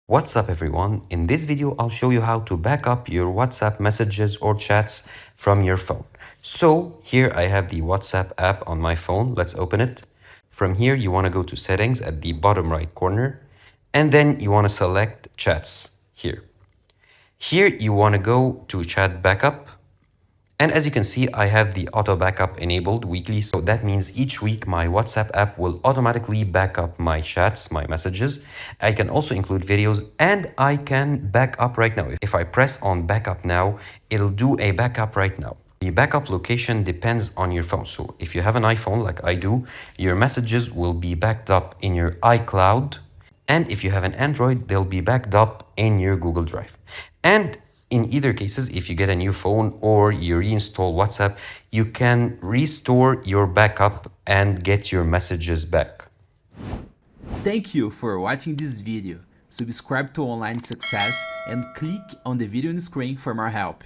What's up everyone? In this video, I'll show you how to back up your WhatsApp messages or chats from your phone. So here I have the WhatsApp app on my phone. Let's open it. From here, you want to go to settings at the bottom right corner, and then you want to select chats here. Here you want to go to chat backup. And as you can see, I have the auto backup enabled weekly. So that means each week my WhatsApp app will automatically back up my chats, my messages. I can also include videos and I can back up right now. If I press on backup now, it'll do a backup right now. The backup location depends on your phone. So if you have an iPhone like I do, your messages will be backed up in your iCloud. And if you have an Android, they'll be backed up in your Google Drive. And in either cases, if you get a new phone or you reinstall WhatsApp, you can restore your backup and get your messages back. Thank you for watching this video. Subscribe to Online Success and click on the video on the screen for more help.